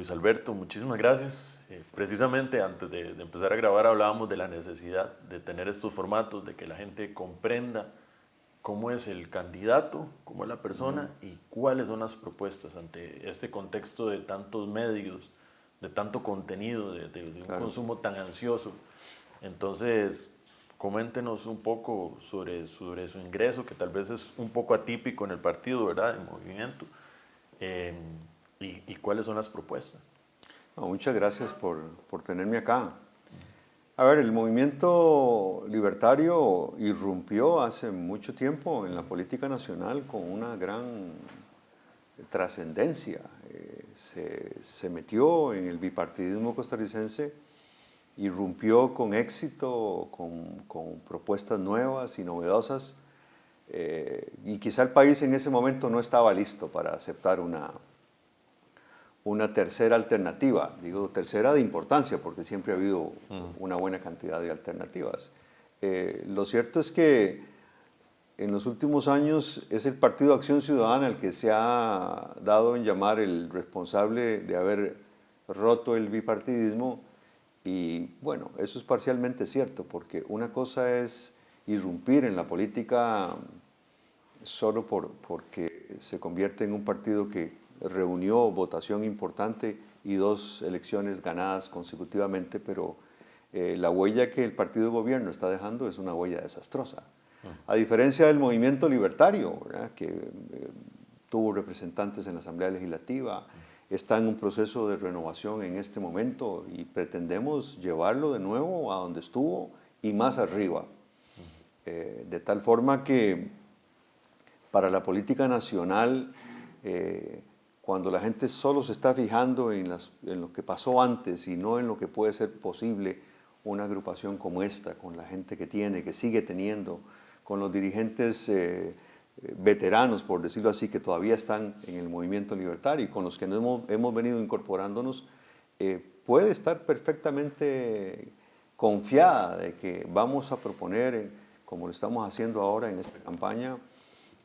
Luis Alberto, muchísimas gracias. Precisamente antes de empezar a grabar hablábamos de la necesidad de tener estos formatos, de que la gente comprenda cómo es el candidato, cómo es la persona y cuáles son las propuestas ante este contexto de tantos medios, de tanto contenido, de un consumo tan ansioso. Entonces, coméntenos un poco sobre su ingreso, que tal vez es un poco atípico en el partido, ¿verdad?, en movimiento, y cuáles son las propuestas. No, muchas gracias por tenerme acá. A ver, el movimiento libertario irrumpió hace mucho tiempo en la política nacional con una gran trascendencia. Se metió en el bipartidismo costarricense, irrumpió con éxito, con propuestas nuevas y novedosas, y quizá el país en ese momento no estaba listo para aceptar una tercera alternativa, digo tercera de importancia porque siempre ha habido una buena cantidad de alternativas. Lo cierto es que en los últimos años es el Partido Acción Ciudadana el que se ha dado en llamar el responsable de haber roto el bipartidismo, y bueno, eso es parcialmente cierto porque una cosa es irrumpir en la política solo porque se convierte en un partido que reunió votación importante y 2 elecciones ganadas consecutivamente, pero la huella que el partido de gobierno está dejando es una huella desastrosa. A diferencia del movimiento libertario, ¿verdad?, que tuvo representantes en la Asamblea Legislativa, está en un proceso de renovación en este momento y pretendemos llevarlo de nuevo a donde estuvo y más arriba. De tal forma que para la política nacional, cuando la gente solo se está fijando en lo que pasó antes y no en lo que puede ser posible una agrupación como esta, con la gente que tiene, que sigue teniendo, con los dirigentes veteranos, por decirlo así, que todavía están en el movimiento libertario y con los que hemos venido incorporándonos, puede estar perfectamente confiada de que vamos a proponer, como lo estamos haciendo ahora en esta campaña,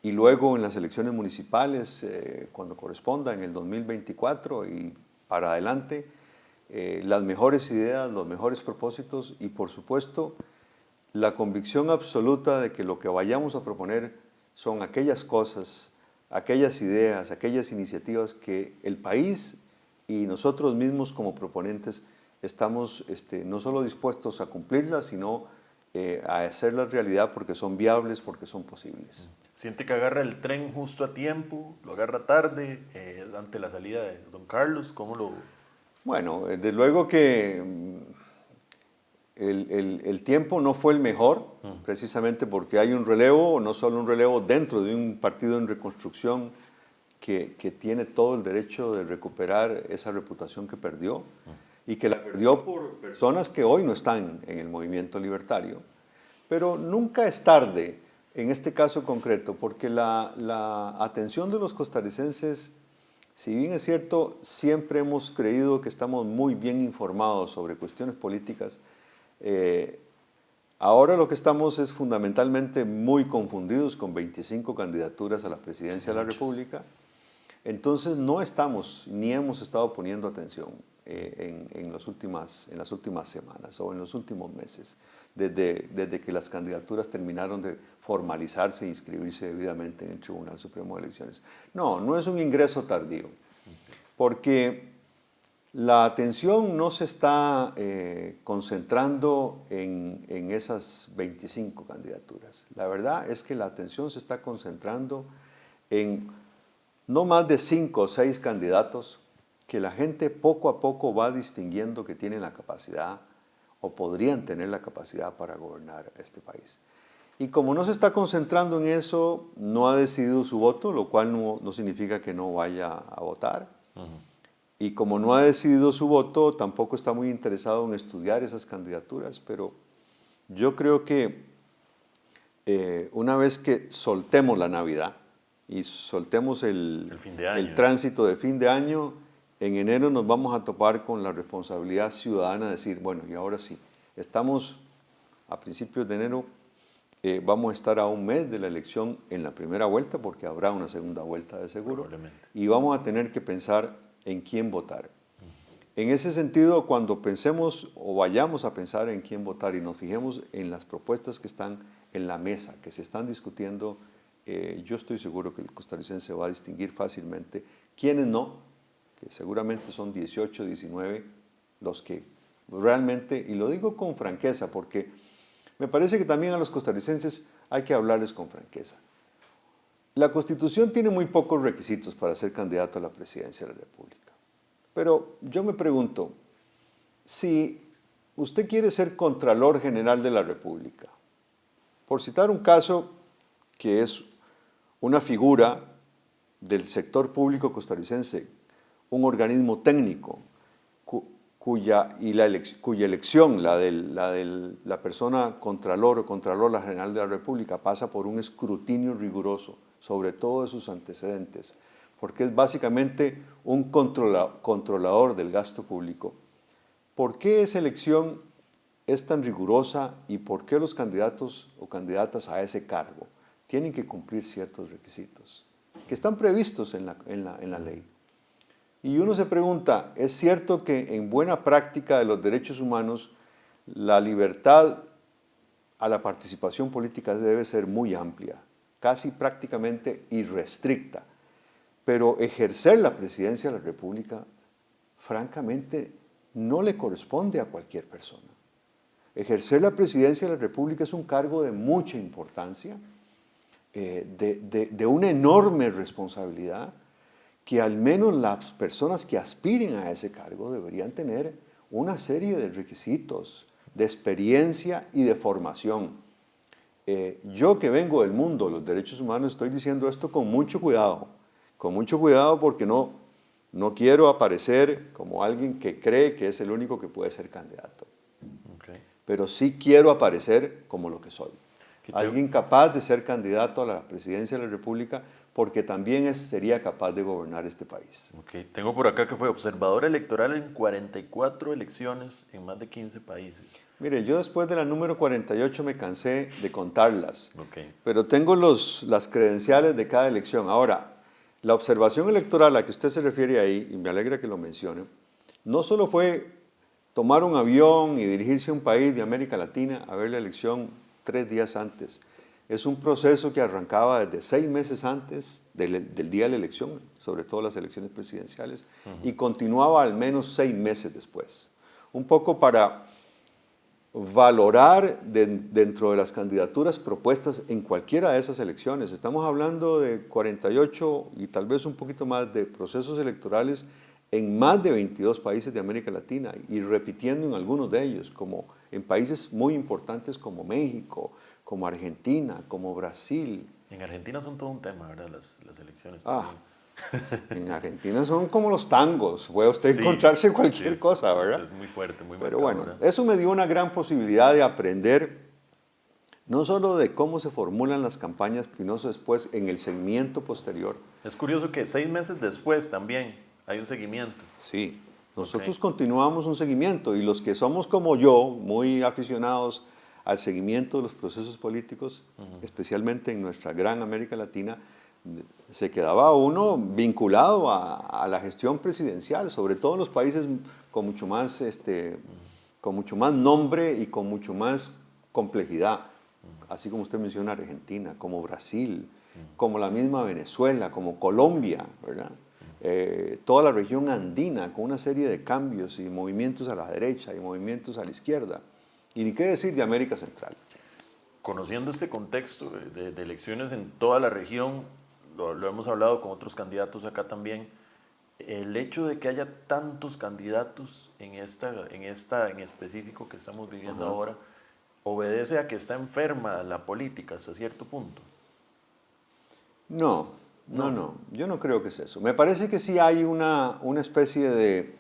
y luego en las elecciones municipales, cuando corresponda, en el 2024 y para adelante, las mejores ideas, los mejores propósitos y por supuesto la convicción absoluta de que lo que vayamos a proponer son aquellas cosas, aquellas ideas, aquellas iniciativas que el país y nosotros mismos como proponentes estamos no solo dispuestos a cumplirlas, sino a hacerlas realidad porque son viables, porque son posibles. ¿Siente que agarra el tren justo a tiempo? ¿Lo agarra tarde? ¿Ante la salida de don Carlos? ¿Cómo lo...? Bueno, desde luego que el tiempo no fue el mejor, precisamente porque hay un relevo, no solo un relevo dentro de un partido en reconstrucción que tiene todo el derecho de recuperar esa reputación que perdió y que la perdió por personas que hoy no están en el movimiento libertario. Pero nunca es tarde en este caso concreto, porque la atención de los costarricenses, si bien es cierto, siempre hemos creído que estamos muy bien informados sobre cuestiones políticas, ahora lo que estamos es fundamentalmente muy confundidos con 25 candidaturas a la presidencia de la República. Entonces no estamos ni hemos estado poniendo atención en las últimas semanas o en los últimos meses, desde que las candidaturas terminaron de formalizarse e inscribirse debidamente en el Tribunal Supremo de Elecciones. No, no es un ingreso tardío, porque la atención no se está concentrando en esas 25 candidaturas. La verdad es que la atención se está concentrando en no más de 5 o 6 candidatos que la gente poco a poco va distinguiendo que tienen la capacidad o podrían tener la capacidad para gobernar este país. Y como no se está concentrando en eso, no ha decidido su voto, lo cual no significa que no vaya a votar. Y como no ha decidido su voto, tampoco está muy interesado en estudiar esas candidaturas, pero yo creo que una vez que soltemos la Navidad y soltemos el tránsito de fin de año, en enero nos vamos a topar con la responsabilidad ciudadana de decir, bueno, y ahora sí, estamos a principios de enero, vamos a estar a un mes de la elección en la primera vuelta, porque habrá una segunda vuelta de seguro, y vamos a tener que pensar en quién votar. En ese sentido, cuando pensemos o vayamos a pensar en quién votar y nos fijemos en las propuestas que están en la mesa, que se están discutiendo, yo estoy seguro que el costarricense va a distinguir fácilmente quiénes no, que seguramente son 18, 19, los que realmente, y lo digo con franqueza, porque me parece que también a los costarricenses hay que hablarles con franqueza. La Constitución tiene muy pocos requisitos para ser candidato a la presidencia de la República. Pero yo me pregunto, si usted quiere ser Contralor General de la República, por citar un caso que es una figura del sector público costarricense, un organismo técnico cuya elección, la de la persona Contralor o Contralora General de la República, pasa por un escrutinio riguroso sobre todos sus antecedentes, porque es básicamente un controlador del gasto público. ¿Por qué esa elección es tan rigurosa y por qué los candidatos o candidatas a ese cargo tienen que cumplir ciertos requisitos que están previstos en la ley? Y uno se pregunta, ¿es cierto que en buena práctica de los derechos humanos la libertad a la participación política debe ser muy amplia, casi prácticamente irrestricta? Pero ejercer la presidencia de la República, francamente, no le corresponde a cualquier persona. Ejercer la presidencia de la República es un cargo de mucha importancia, de una enorme responsabilidad, que al menos las personas que aspiren a ese cargo deberían tener una serie de requisitos, de experiencia y de formación. Yo que vengo del mundo de los derechos humanos estoy diciendo esto con mucho cuidado porque no quiero aparecer como alguien que cree que es el único que puede ser candidato. Okay. Pero sí quiero aparecer como lo que soy. Alguien capaz de ser candidato a la presidencia de la República porque también sería capaz de gobernar este país. Okay. Tengo por acá que fue observador electoral en 44 elecciones en más de 15 países. Mire, yo después de la número 48 me cansé de contarlas, pero tengo las credenciales de cada elección. Ahora, la observación electoral a la que usted se refiere ahí, y me alegra que lo mencione, no solo fue tomar un avión y dirigirse a un país de América Latina a ver la elección 3 días antes. Es un proceso que arrancaba desde 6 meses antes del día de la elección, sobre todo las elecciones presidenciales, y continuaba al menos 6 meses después. Un poco para valorar dentro de las candidaturas propuestas en cualquiera de esas elecciones. Estamos hablando de 48 y tal vez un poquito más de procesos electorales en más de 22 países de América Latina y repitiendo en algunos de ellos, como en países muy importantes como México, como Argentina, como Brasil. En Argentina son todo un tema, ¿verdad? Las elecciones también. En Argentina son como los tangos, puede usted encontrarse cualquier cosa, ¿verdad? Es muy fuerte, muy Pero marcado, bueno, ¿verdad? eso me dio una gran posibilidad de aprender no solo de cómo se formulan las campañas, sino después en el seguimiento posterior. Es curioso que 6 meses después también hay un seguimiento. Sí, nosotros continuamos un seguimiento y los que somos como yo, muy aficionados al seguimiento de los procesos políticos, especialmente en nuestra gran América Latina, se quedaba uno vinculado a la gestión presidencial, sobre todo en los países con mucho más nombre y con mucho más complejidad, así como usted menciona Argentina, como Brasil, como la misma Venezuela, como Colombia, ¿verdad? Toda la región andina con una serie de cambios y movimientos a la derecha y movimientos a la izquierda. Y ni qué decir de América Central. Conociendo este contexto de elecciones en toda la región, lo hemos hablado con otros candidatos acá también, el hecho de que haya tantos candidatos en específico que estamos viviendo ahora, ¿obedece a que está enferma la política hasta cierto punto? No, yo no creo que es eso. Me parece que sí hay una especie de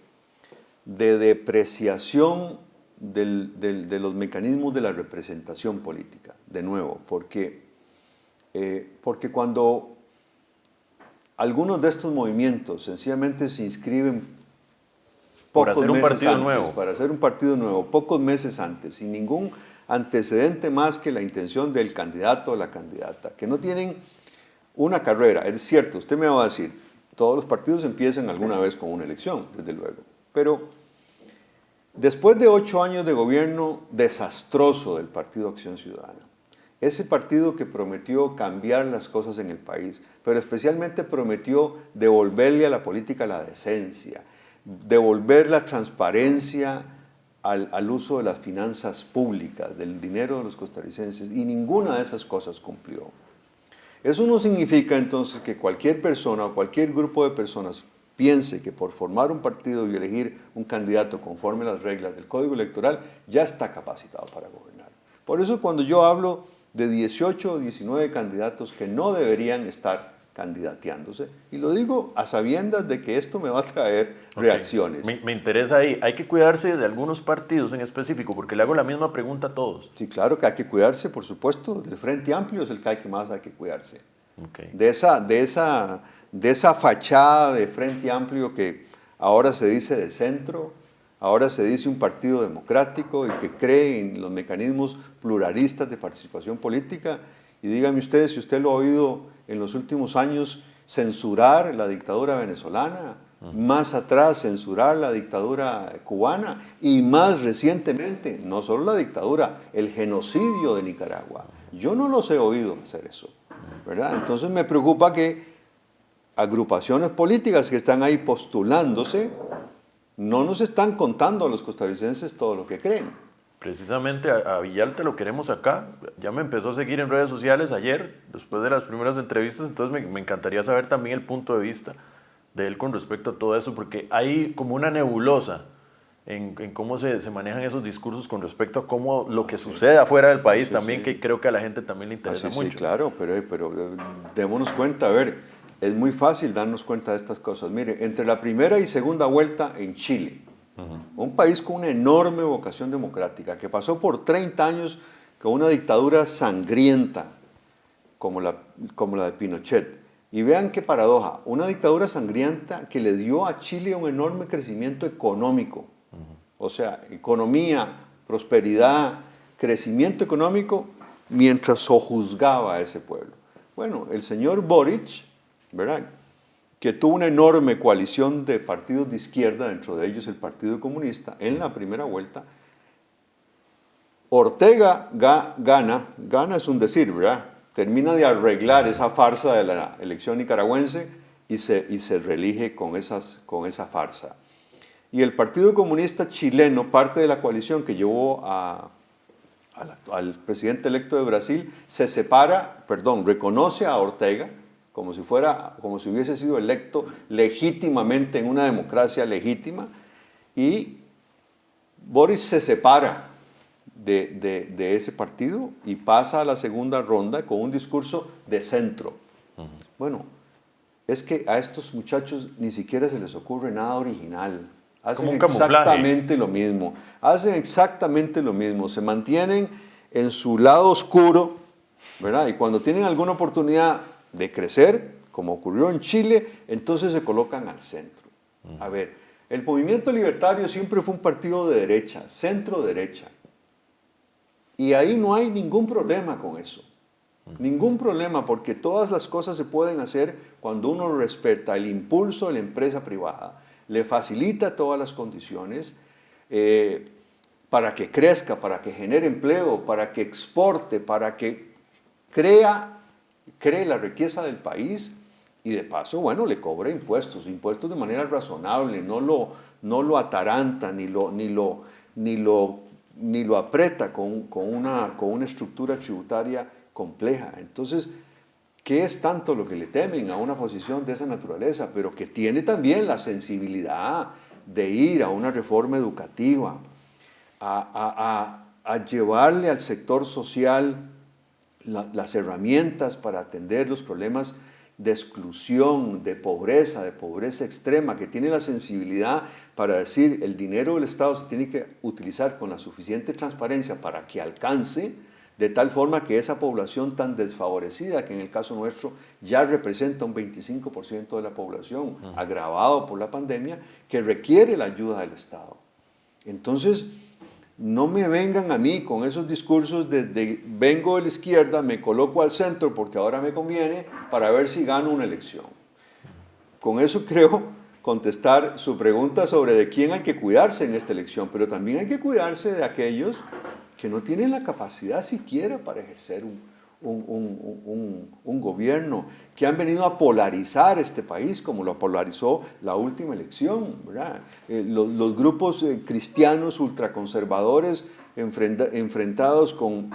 depreciación de los mecanismos de la representación política, de nuevo, porque cuando algunos de estos movimientos sencillamente se inscriben para hacer un partido nuevo. Para hacer un partido nuevo, pocos meses antes, sin ningún antecedente más que la intención del candidato o la candidata, que no tienen una carrera. Es cierto, usted me va a decir, todos los partidos empiezan alguna vez con una elección, desde luego, pero Después de 8 años de gobierno desastroso del Partido Acción Ciudadana, ese partido que prometió cambiar las cosas en el país, pero especialmente prometió devolverle a la política la decencia, devolver la transparencia al uso de las finanzas públicas, del dinero de los costarricenses, y ninguna de esas cosas cumplió. Eso no significa entonces que cualquier persona o cualquier grupo de personas piense que por formar un partido y elegir un candidato conforme a las reglas del Código Electoral ya está capacitado para gobernar. Por eso cuando yo hablo de 18 o 19 candidatos que no deberían estar candidateándose, y lo digo a sabiendas de que esto me va a traer reacciones. Me interesa ahí, hay que cuidarse de algunos partidos en específico, porque le hago la misma pregunta a todos. Sí, claro que hay que cuidarse, por supuesto, del Frente Amplio es el que más hay que cuidarse. Okay. De esa fachada de Frente Amplio que ahora se dice de centro, ahora se dice un partido democrático y que cree en los mecanismos pluralistas de participación política. Y dígame usted, si usted lo ha oído en los últimos años censurar la dictadura venezolana, más atrás censurar la dictadura cubana y más recientemente, no solo la dictadura, el genocidio de Nicaragua. Yo no los he oído hacer eso, ¿verdad? Entonces me preocupa que agrupaciones políticas que están ahí postulándose no nos están contando a los costarricenses todo lo que creen. Precisamente a Villalta lo queremos acá. Ya me empezó a seguir en redes sociales ayer, después de las primeras entrevistas, entonces me encantaría saber también el punto de vista de él con respecto a todo eso, porque hay como una nebulosa en cómo se manejan esos discursos con respecto a cómo lo que sucede afuera del país también, que creo que a la gente también le interesa mucho. Sí, claro, pero démonos cuenta, a ver, es muy fácil darnos cuenta de estas cosas. Mire, entre la primera y segunda vuelta en Chile, un país con una enorme vocación democrática, que pasó por 30 años con una dictadura sangrienta como la de Pinochet. Y vean qué paradoja, una dictadura sangrienta que le dio a Chile un enorme crecimiento económico. O sea, economía, prosperidad, crecimiento económico, mientras sojuzgaba a ese pueblo. Bueno, el señor Boric, ¿verdad?, que tuvo una enorme coalición de partidos de izquierda, dentro de ellos el Partido Comunista, en la primera vuelta. Ortega gana es un decir, ¿verdad? Termina de arreglar esa farsa de la elección nicaragüense y se reelige con esa farsa. Y el Partido Comunista chileno, parte de la coalición que llevó al presidente electo de Brasil, reconoce a Ortega como si hubiese sido electo legítimamente en una democracia legítima, y Boric se separa de ese partido y pasa a la segunda ronda con un discurso de centro. Bueno, es que a estos muchachos ni siquiera se les ocurre nada original. Hacen exactamente lo mismo. Hacen exactamente lo mismo. Se mantienen en su lado oscuro, ¿verdad? Y cuando tienen alguna oportunidad de crecer, como ocurrió en Chile, entonces se colocan al centro. A ver, el Movimiento Libertario siempre fue un partido de derecha, centro-derecha. Y ahí no hay ningún problema con eso. Ningún problema, porque todas las cosas se pueden hacer cuando uno respeta el impulso de la empresa privada, le facilita todas las condiciones para que crezca, para que genere empleo, para que exporte, para que cree la riqueza del país, y de paso, bueno, le cobra impuestos de manera razonable, no lo ataranta ni lo aprieta con una estructura tributaria compleja. Entonces, ¿qué es tanto lo que le temen a una posición de esa naturaleza? Pero que tiene también la sensibilidad de ir a una reforma educativa, a llevarle al sector social las herramientas para atender los problemas de exclusión, de pobreza extrema, que tiene la sensibilidad para decir el dinero del Estado se tiene que utilizar con la suficiente transparencia para que alcance de tal forma que esa población tan desfavorecida, que en el caso nuestro ya representa un 25% de la población, agravado por la pandemia, que requiere la ayuda del Estado. Entonces, no me vengan a mí con esos discursos de vengo de la izquierda, me coloco al centro porque ahora me conviene para ver si gano una elección. Con eso contestar su pregunta sobre de quién hay que cuidarse en esta elección, pero también hay que cuidarse de aquellos que no tienen la capacidad siquiera para ejercer un gobierno, que han venido a polarizar este país como lo polarizó la última elección, ¿verdad? Los grupos cristianos ultraconservadores enfrentados con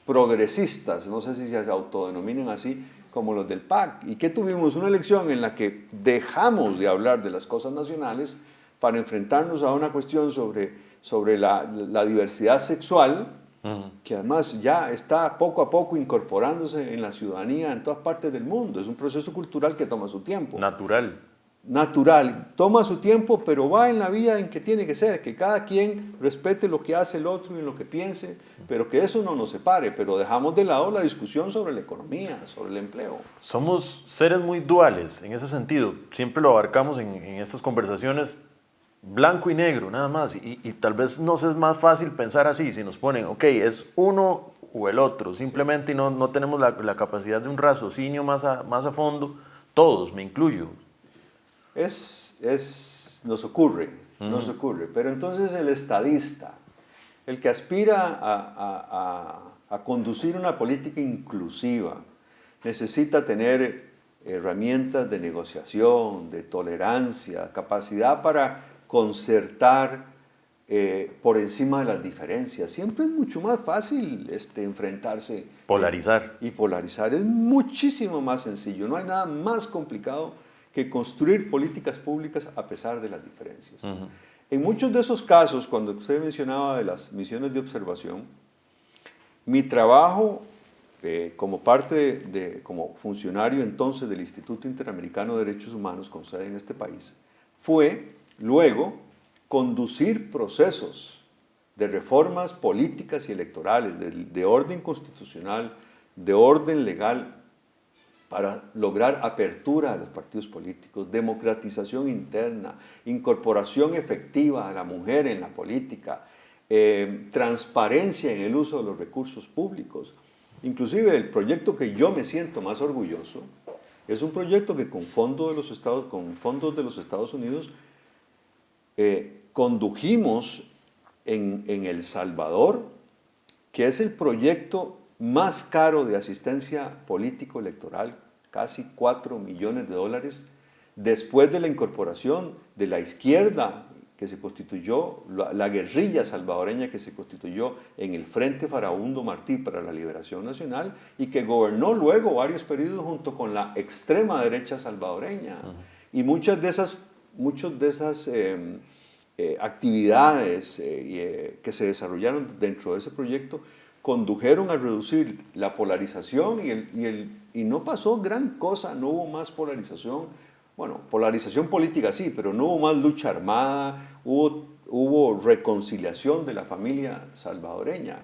progresistas, no sé si se autodenominan así, como los del PAC. ¿Y qué tuvimos? Una elección en la que dejamos de hablar de las cosas nacionales para enfrentarnos a una cuestión sobre la diversidad sexual, que además ya está poco a poco incorporándose en la ciudadanía en todas partes del mundo. Es un proceso cultural que toma su tiempo. Natural, toma su tiempo, pero va en la vía en que tiene que ser, que cada quien respete lo que hace el otro y lo que piense, pero que eso no nos separe, pero dejamos de lado la discusión sobre la economía, sobre el empleo. Somos seres muy duales en ese sentido, siempre lo abarcamos en estas conversaciones, blanco y negro, nada más, y tal vez nos es más fácil pensar así, si nos ponen, ok, es uno o el otro, simplemente y no tenemos la capacidad de un raciocinio más a fondo, todos, me incluyo. Nos ocurre, pero entonces el estadista, el que aspira a conducir una política inclusiva, necesita tener herramientas de negociación, de tolerancia, capacidad para concertar por encima de las diferencias. Siempre es mucho más fácil enfrentarse. Polarizar. Y polarizar es muchísimo más sencillo. No hay nada más complicado que construir políticas públicas a pesar de las diferencias. En muchos de esos casos, cuando usted mencionaba de las misiones de observación, mi trabajo como como funcionario entonces del Instituto Interamericano de Derechos Humanos con sede en este país, fue luego conducir procesos de reformas políticas y electorales, de orden constitucional, de orden legal, para lograr apertura a los partidos políticos, democratización interna, incorporación efectiva a la mujer en la política, transparencia en el uso de los recursos públicos. Inclusive el proyecto que yo me siento más orgulloso es un proyecto que con fondos de los Estados Unidos condujimos en El Salvador, que es el proyecto más caro de asistencia político-electoral, casi $4 millones, después de la incorporación de la izquierda que se constituyó, la guerrilla salvadoreña que se constituyó en el Frente Farabundo Martí para la Liberación Nacional y que gobernó luego varios periodos junto con la extrema derecha salvadoreña. Y muchas de esas actividades que se desarrollaron dentro de ese proyecto condujeron a reducir la polarización y no pasó gran cosa, no hubo más polarización. Bueno, polarización política sí, pero no hubo más lucha armada, hubo reconciliación de la familia salvadoreña.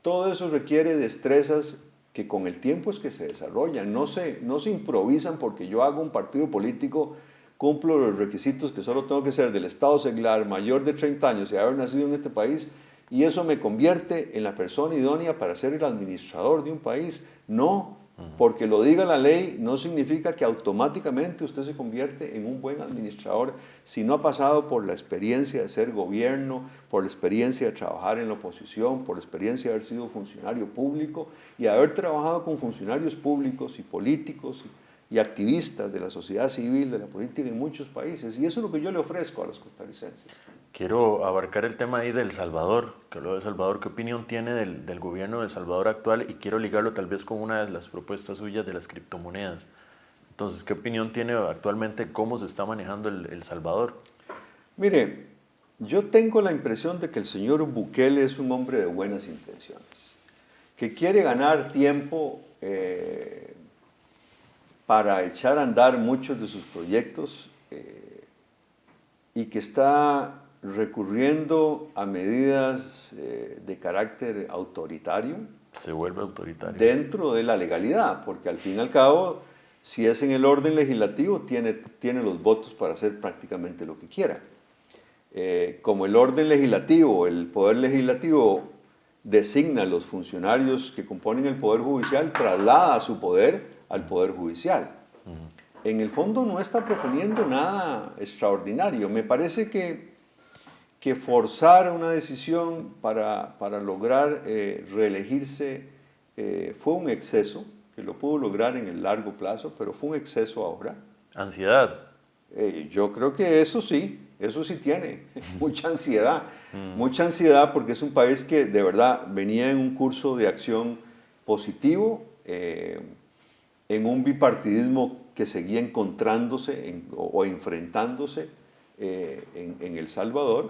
Todo eso requiere destrezas que con el tiempo es que se desarrollan, no se improvisan porque yo hago un partido político, cumplo los requisitos que solo tengo que ser del Estado seglar, mayor de 30 años y haber nacido en este país, y eso me convierte en la persona idónea para ser el administrador de un país. No, porque lo diga la ley no significa que automáticamente usted se convierte en un buen administrador si no ha pasado por la experiencia de ser gobierno, por la experiencia de trabajar en la oposición, por la experiencia de haber sido funcionario público y haber trabajado con funcionarios públicos y políticos y activistas de la sociedad civil, de la política en muchos países. Y eso es lo que yo le ofrezco a los costarricenses. Quiero abarcar el tema ahí del Salvador, que habló de Salvador. ¿Qué opinión tiene del gobierno de El Salvador actual? Y quiero ligarlo tal vez con una de las propuestas suyas de las criptomonedas. Entonces, ¿qué opinión tiene actualmente cómo se está manejando El Salvador? Mire, yo tengo la impresión de que el señor Bukele es un hombre de buenas intenciones, que quiere ganar tiempo para echar a andar muchos de sus proyectos y que está recurriendo a medidas de carácter autoritario. Se vuelve autoritario. Dentro de la legalidad, porque al fin y al cabo, si es en el orden legislativo, tiene los votos para hacer prácticamente lo que quiera. Como el orden legislativo, el poder legislativo designa a los funcionarios que componen el poder judicial, traslada su poder al poder judicial. en el fondo no está proponiendo nada extraordinario. Me parece que forzar una decisión para lograr reelegirse fue un exceso, que lo pudo lograr en el largo plazo, pero fue un exceso ahora. Ansiedad. Yo creo que eso sí tiene mucha ansiedad porque es un país que de verdad venía en un curso de acción positivo, en un bipartidismo que seguía encontrándose o enfrentándose en El Salvador.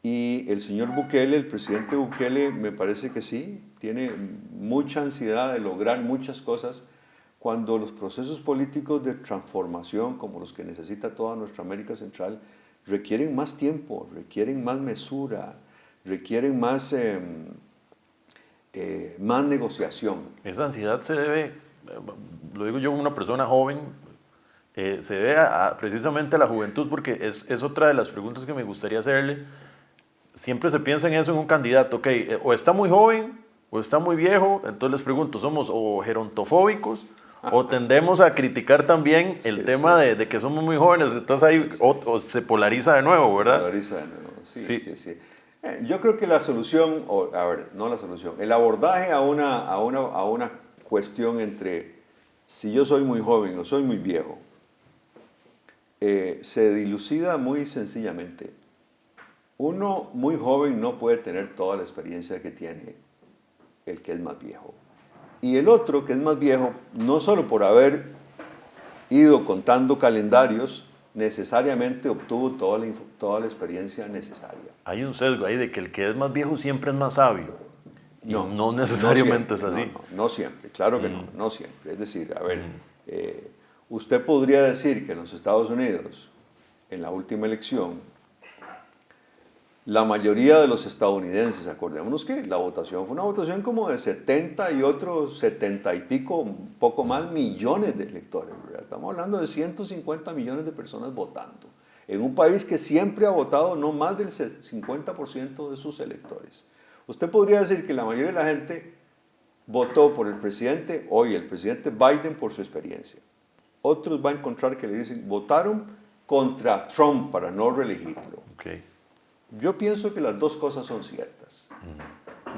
Y el señor Bukele, el presidente Bukele, me parece que sí, tiene mucha ansiedad de lograr muchas cosas cuando los procesos políticos de transformación, como los que necesita toda nuestra América Central, requieren más tiempo, requieren más mesura, requieren más negociación. Esa ansiedad se debe, lo digo yo como una persona joven, se debe precisamente a la juventud, porque es otra de las preguntas que me gustaría hacerle. Siempre se piensa en eso en un candidato, ok, o está muy joven o está muy viejo, entonces les pregunto, ¿somos o gerontofóbicos o tendemos a criticar también el tema de que somos muy jóvenes? Entonces ahí o se polariza de nuevo, ¿verdad? Se polariza de nuevo, sí. Yo creo que la solución, no la solución, el abordaje a una cuestión entre si yo soy muy joven o soy muy viejo, se dilucida muy sencillamente. Uno muy joven no puede tener toda la experiencia que tiene el que es más viejo. Y el otro, que es más viejo, no solo por haber ido contando calendarios, necesariamente obtuvo toda la experiencia necesaria. Hay un sesgo ahí de que el que es más viejo siempre es más sabio. Y no necesariamente no siempre, es así. No siempre, claro que no siempre. Es decir, a ver, usted podría decir que en los Estados Unidos, en la última elección, la mayoría de los estadounidenses, acordémonos que la votación fue una votación como de 70 y otros 70 y pico, un poco más millones de electores, ¿verdad? Estamos hablando de 150 millones de personas votando, en un país que siempre ha votado no más del 50% de sus electores. Usted podría decir que la mayoría de la gente votó por el presidente, hoy el presidente Biden, por su experiencia. Otros va a encontrar que le dicen, votaron contra Trump para no reelegirlo. Okay. Yo pienso que las dos cosas son ciertas.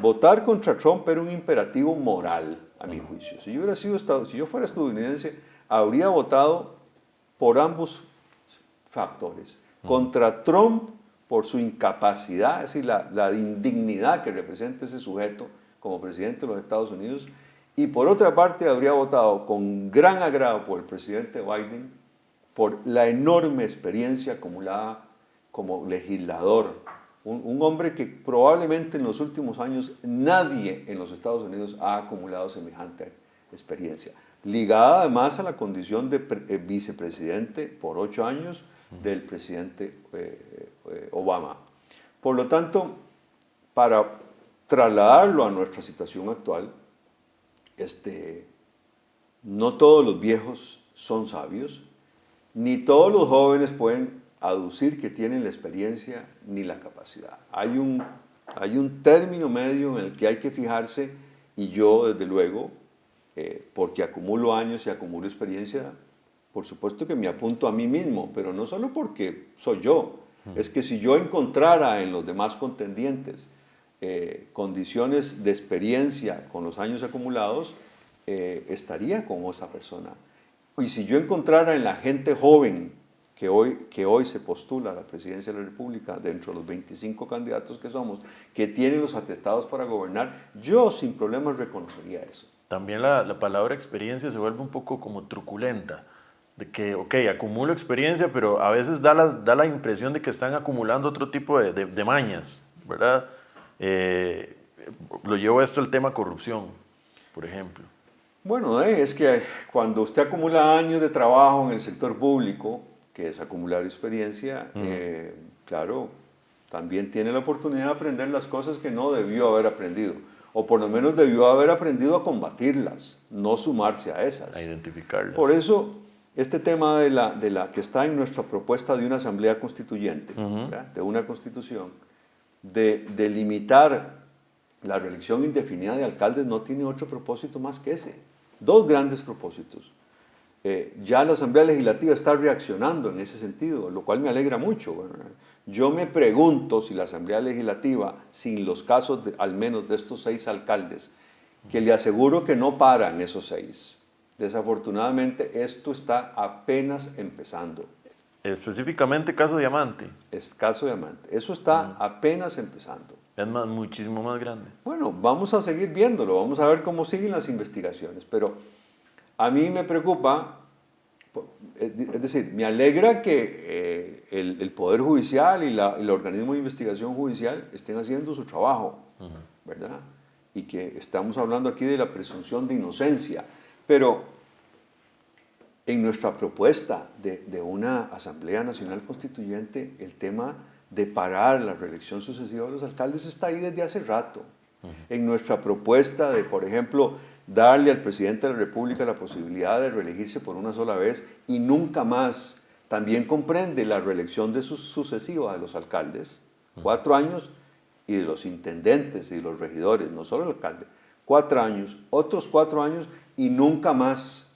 Votar contra Trump era un imperativo moral, a mi juicio. Si yo fuera estadounidense, habría votado por ambos factores. Contra Trump por su incapacidad, es decir, la indignidad que representa ese sujeto como presidente de los Estados Unidos. Y por otra parte, habría votado con gran agrado por el presidente Biden por la enorme experiencia acumulada como legislador, un hombre que probablemente en los últimos años nadie en los Estados Unidos ha acumulado semejante experiencia, ligada además a la condición de vicepresidente por 8 años del presidente Obama. Por lo tanto, para trasladarlo a nuestra situación actual, no todos los viejos son sabios, ni todos los jóvenes pueden aducir que tienen la experiencia ni la capacidad. Hay un término medio en el que hay que fijarse y yo, desde luego, porque acumulo años y acumulo experiencia, por supuesto que me apunto a mí mismo, pero no solo porque soy yo. Es que si yo encontrara en los demás contendientes condiciones de experiencia con los años acumulados, estaría con esa persona. Y si yo encontrara en la gente joven que hoy se postula a la presidencia de la República, dentro de los 25 candidatos que somos, que tienen los atestados para gobernar, yo sin problemas reconocería eso. También la palabra experiencia se vuelve un poco como truculenta, de que, ok, acumulo experiencia, pero a veces da la impresión de que están acumulando otro tipo de mañas, ¿verdad? Lo llevo esto al tema corrupción, por ejemplo. Bueno, es que cuando usted acumula años de trabajo en el sector público, que es acumular experiencia, claro, también tiene la oportunidad de aprender las cosas que no debió haber aprendido, o por lo menos debió haber aprendido a combatirlas, no sumarse a esas. A identificarlas. Por eso, este tema de la que está en nuestra propuesta de una asamblea constituyente, de una constitución, de limitar la reelección indefinida de alcaldes, no tiene otro propósito más que ese. Dos grandes propósitos. Ya la Asamblea Legislativa está reaccionando en ese sentido, lo cual me alegra mucho. Bueno, yo me pregunto si la Asamblea Legislativa, sin los casos al menos de estos 6 alcaldes, que le aseguro que no paran esos 6. Desafortunadamente esto está apenas empezando. Específicamente caso Diamante. Es caso Diamante. Eso está apenas empezando. Es muchísimo más grande. Bueno, vamos a seguir viéndolo, vamos a ver cómo siguen las investigaciones, pero a mí me preocupa, es decir, me alegra que el Poder Judicial y el organismo de investigación judicial estén haciendo su trabajo, ¿verdad? Y que estamos hablando aquí de la presunción de inocencia, pero en nuestra propuesta de una Asamblea Nacional Constituyente, el tema de parar la reelección sucesiva de los alcaldes está ahí desde hace rato. En nuestra propuesta de, por ejemplo, darle al presidente de la República la posibilidad de reelegirse por una sola vez y nunca más, también comprende la reelección sucesiva de los alcaldes, 4 años, y de los intendentes y de los regidores, no solo el alcalde, 4 años, otros 4 años y nunca más.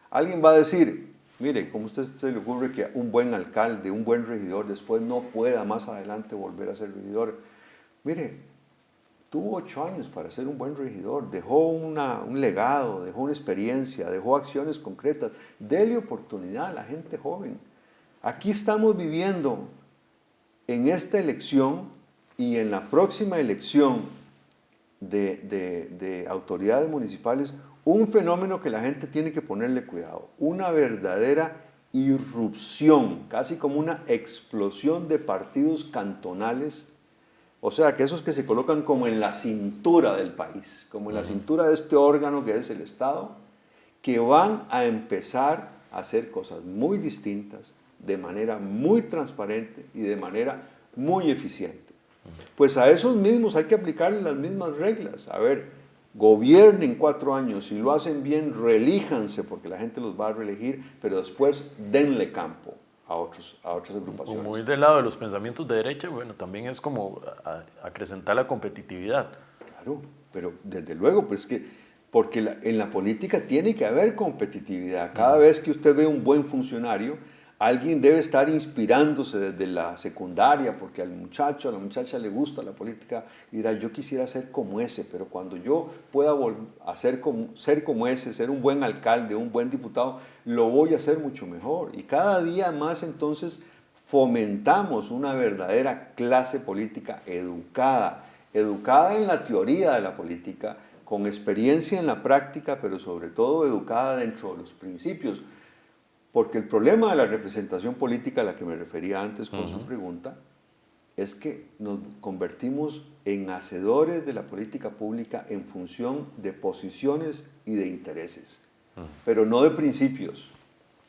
Alguien va a decir, mire, ¿cómo a usted se le ocurre que un buen alcalde, un buen regidor, después no pueda más adelante volver a ser regidor? Mire, tuvo 8 años para ser un buen regidor, dejó un legado, dejó una experiencia, dejó acciones concretas. Dele oportunidad a la gente joven. Aquí estamos viviendo en esta elección y en la próxima elección de autoridades municipales un fenómeno que la gente tiene que ponerle cuidado, una verdadera irrupción, casi como una explosión de partidos cantonales, o sea, que esos que se colocan como en la cintura del país, como en la cintura de este órgano que es el Estado, que van a empezar a hacer cosas muy distintas, de manera muy transparente y de manera muy eficiente. Pues a esos mismos hay que aplicarles las mismas reglas. A ver, gobiernen 4 años, si lo hacen bien, reelíjanse porque la gente los va a reelegir, pero después denle campo a otras agrupaciones. Muy del lado de los pensamientos de derecha, bueno, también es como acrecentar la competitividad. Claro, pero desde luego, pues que, porque en la política tiene que haber competitividad. Cada vez que usted ve un buen funcionario, alguien debe estar inspirándose desde la secundaria, porque al muchacho, a la muchacha le gusta la política y dirá, yo quisiera ser como ese, pero cuando yo pueda ser como ese, ser un buen alcalde, un buen diputado, lo voy a hacer mucho mejor. Y cada día más entonces fomentamos una verdadera clase política educada en la teoría de la política, con experiencia en la práctica, pero sobre todo educada dentro de los principios. Porque el problema de la representación política a la que me refería antes con su pregunta es que nos convertimos en hacedores de la política pública en función de posiciones y de intereses, pero no de principios.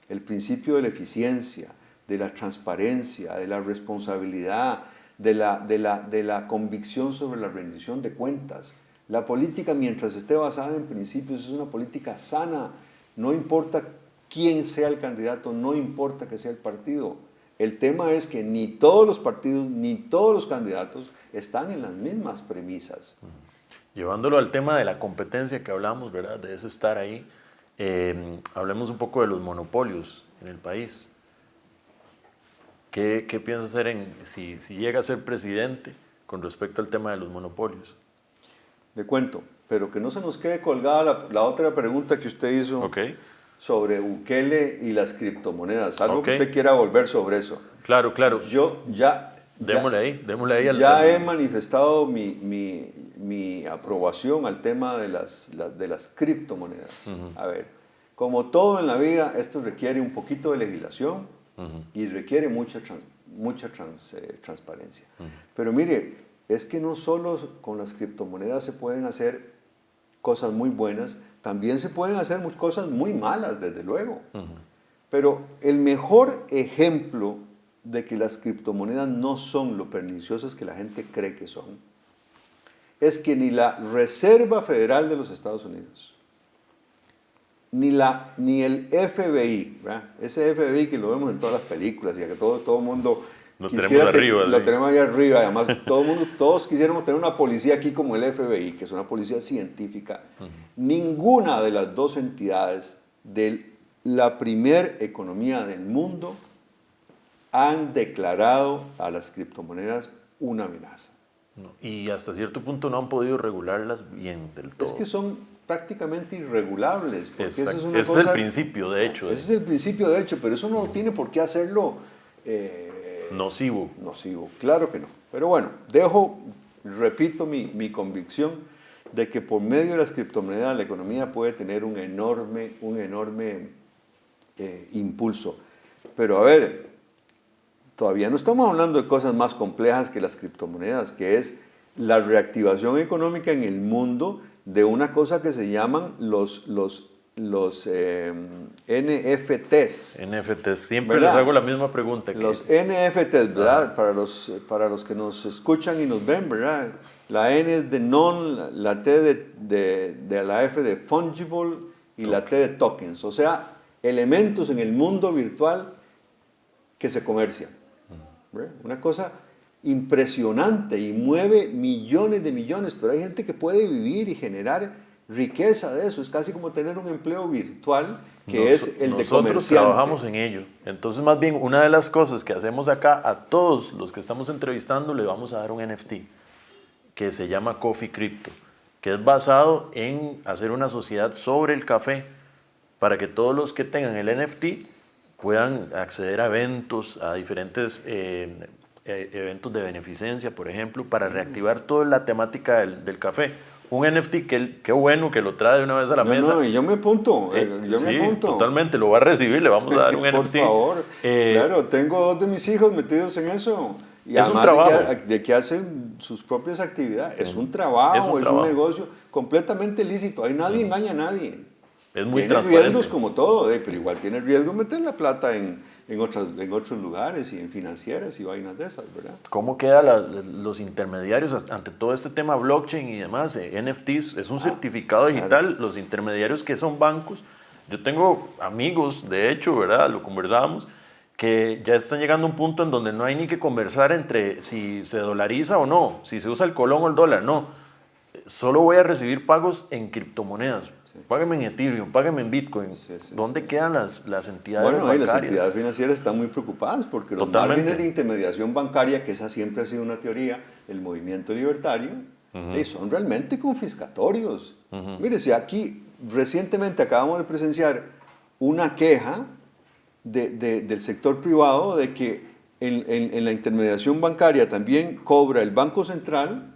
El principio de la eficiencia, de la transparencia, de la responsabilidad, de la convicción sobre la rendición de cuentas. La política, mientras esté basada en principios, es una política sana. No importa quién sea el candidato, no importa que sea el partido. El tema es que ni todos los partidos ni todos los candidatos están en las mismas premisas. Llevándolo al tema de la competencia que hablamos, ¿verdad? De ese estar ahí, hablemos un poco de los monopolios en el país. ¿Qué piensa hacer si llega a ser presidente con respecto al tema de los monopolios? Le cuento, pero que no se nos quede colgada la otra pregunta que usted hizo. Okay. Sobre Bukele y las criptomonedas. Algo que usted quiera volver sobre eso. Claro, claro. Yo démosle ahí. Ya he manifestado mi aprobación al tema de las criptomonedas. A ver, como todo en la vida, esto requiere un poquito de legislación y requiere mucha transparencia. Pero mire, es que no solo con las criptomonedas se pueden hacer cosas muy buenas, también se pueden hacer cosas muy malas, desde luego. Pero el mejor ejemplo de que las criptomonedas no son lo perniciosas que la gente cree que son, es que ni la Reserva Federal de los Estados Unidos, ni el FBI, ¿verdad? Ese FBI que lo vemos en todas las películas y que todo el mundo lo tenemos arriba. Lo tenemos ahí arriba, además todos quisiéramos tener una policía aquí como el FBI, que es una policía científica. Ninguna de las dos entidades de la primer economía del mundo, han declarado a las criptomonedas una amenaza. No, y hasta cierto punto no han podido regularlas bien del todo. Es que son prácticamente irregulables, porque eso es una ese cosa... es el principio, de hecho. Ese es el principio, de hecho, pero eso no tiene por qué hacerlo... nocivo. Nocivo, claro que no. Pero bueno, repito mi convicción de que por medio de las criptomonedas la economía puede tener un enorme impulso. Pero a ver, todavía no estamos hablando de cosas más complejas que las criptomonedas, que es la reactivación económica en el mundo de una cosa que se llaman los NFTs. NFTs, siempre ¿verdad? les hago la misma pregunta. Los NFTs, ¿verdad? Para los que nos escuchan y nos ven, ¿verdad? La N es de non, la T de la F de fungible y la T de tokens, o sea, elementos en el mundo virtual que se comercian. ¿Verdad? Una cosa impresionante y mueve millones de millones, pero hay gente que puede vivir y generar riqueza de eso. Es casi como tener un empleo virtual que es el de comerciante. Nosotros trabajamos en ello. Entonces, más bien, una de las cosas que hacemos acá, a todos los que estamos entrevistando, le vamos a dar un NFT que se llama Coffee Crypto, que es basado en hacer una sociedad sobre el café para que todos los que tengan el NFT puedan acceder a eventos, a diferentes eventos de beneficencia, por ejemplo, para reactivar toda la temática del café. Un NFT que qué bueno que lo trae de una vez a la mesa. No, y yo me apunto, sí, totalmente, lo va a recibir, le vamos a dar un Por NFT. Por favor, claro, tengo 2 de mis hijos metidos en eso. Y es además un trabajo. de que hacen sus propias actividades. Es un trabajo, es un negocio completamente lícito. Ahí nadie engaña a nadie. Es muy tiene transparente. Riesgos como todo, pero igual tiene riesgo meter la plata en otros lugares y en financieras y vainas de esas, ¿verdad? ¿Cómo quedan los intermediarios ante todo este tema blockchain y demás? NFTs es un certificado digital, claro. Los intermediarios que son bancos. Yo tengo amigos, de hecho, ¿verdad? Lo conversábamos, que ya están llegando a un punto en donde no hay ni que conversar entre si se dolariza o no, si se usa el colón o el dólar, no. Solo voy a recibir pagos en criptomonedas. Sí. Págame en Ethereum, págame en Bitcoin. ¿Dónde quedan las entidades bancarias? Las entidades financieras están muy preocupadas porque los márgenes de intermediación bancaria, que esa siempre ha sido una teoría del movimiento libertario, son realmente confiscatorios. Mire, si aquí recientemente acabamos de presenciar una queja del sector privado de que en la intermediación bancaria también cobra el Banco Central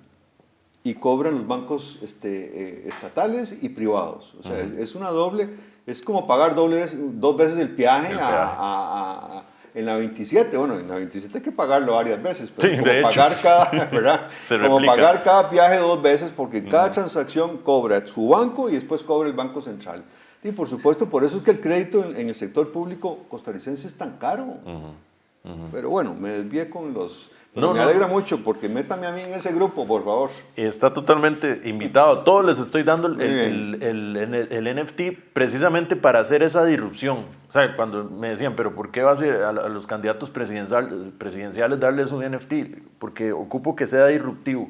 y cobran los bancos estatales y privados. O sea, es una doble, es como pagar 2 veces el peaje, en la 27. Bueno, en la 27 hay que pagarlo varias veces, pero sí, como pagar ¿verdad? Como pagar cada peaje 2 veces porque cada transacción cobra su banco y después cobra el Banco Central. Y por supuesto, por eso es que el crédito en el sector público costarricense es tan caro. Pero bueno, me desvié con los... Pero me alegra mucho porque métame a mí en ese grupo, por favor. Está totalmente invitado. A todos les estoy dando el NFT precisamente para hacer esa disrupción. O sea, cuando me decían, pero ¿por qué vas a los candidatos presidenciales darles un NFT? Porque ocupo que sea disruptivo.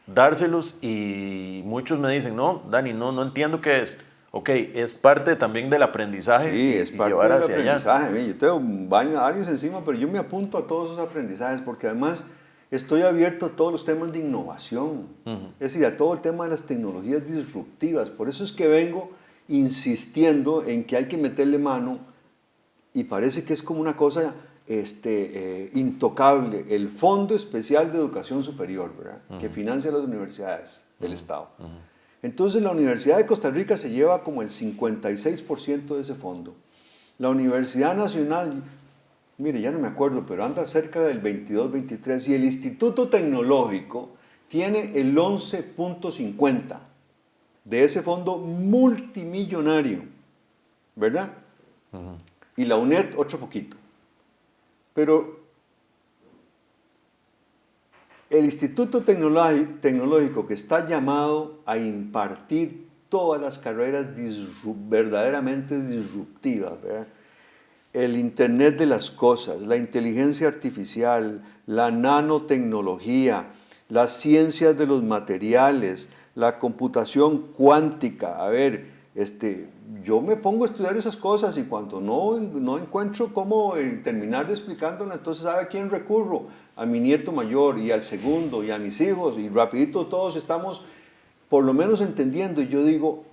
Dárselos y muchos me dicen, no, Dani, no entiendo qué es. Ok, es parte también del aprendizaje. Sí, es parte del aprendizaje. Allá. Yo tengo varios encima, pero yo me apunto a todos esos aprendizajes porque además estoy abierto a todos los temas de innovación. Es decir, a todo el tema de las tecnologías disruptivas. Por eso es que vengo insistiendo en que hay que meterle mano y parece que es como una cosa intocable. El Fondo Especial de Educación Superior, ¿verdad? Que financia las universidades del Estado. Entonces la Universidad de Costa Rica se lleva como el 56% de ese fondo. La Universidad Nacional, mire, ya no me acuerdo, pero anda cerca del 22, 23. Y el Instituto Tecnológico tiene el 11.50 de ese fondo multimillonario, ¿verdad? Y la UNED otro poquito. Pero el Instituto Tecnológico, que está llamado a impartir todas las carreras verdaderamente disruptivas, ¿verdad? El Internet de las cosas, la inteligencia artificial, la nanotecnología, las ciencias de los materiales, la computación cuántica, Yo me pongo a estudiar esas cosas y cuando no encuentro cómo terminar de explicándola, entonces ¿sabe a quién recurro? A mi nieto mayor y al segundo y a mis hijos y rapidito todos estamos por lo menos entendiendo. Y yo digo,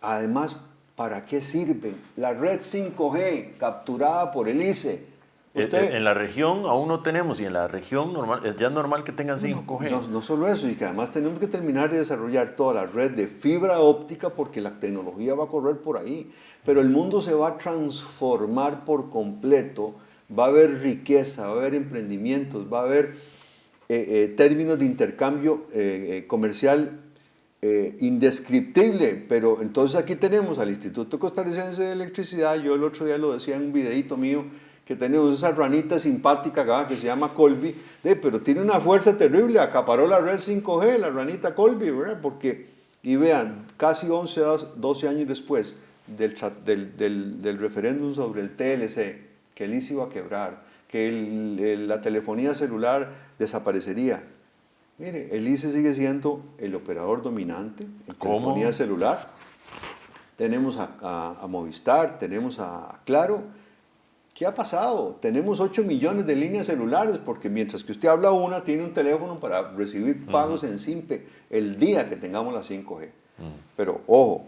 además, ¿para qué sirven? La red 5G capturada por el ICE. En la región aún no tenemos, y en la región ya es normal que tengan 5G. No solo eso, y que además tenemos que terminar de desarrollar toda la red de fibra óptica porque la tecnología va a correr por ahí. Pero el mundo se va a transformar por completo, va a haber riqueza, va a haber emprendimientos, va a haber términos de intercambio comercial indescriptible. Pero entonces aquí tenemos al Instituto Costarricense de Electricidad. Yo el otro día lo decía en un videíto mío, que tenemos esa ranita simpática acá, que se llama Colby, pero tiene una fuerza terrible, acaparó la red 5G, la ranita Colby, ¿verdad? Porque, y vean, casi 11, 12 años después del referéndum sobre el TLC, que el ICE iba a quebrar, que la telefonía celular desaparecería. Mire, el ICE sigue siendo el operador dominante en telefonía celular. Tenemos a Movistar, tenemos a Claro. ¿Qué ha pasado? Tenemos 8 millones de líneas celulares porque mientras que usted habla una, tiene un teléfono para recibir pagos en SIMPE el día que tengamos la 5G. Pero ojo,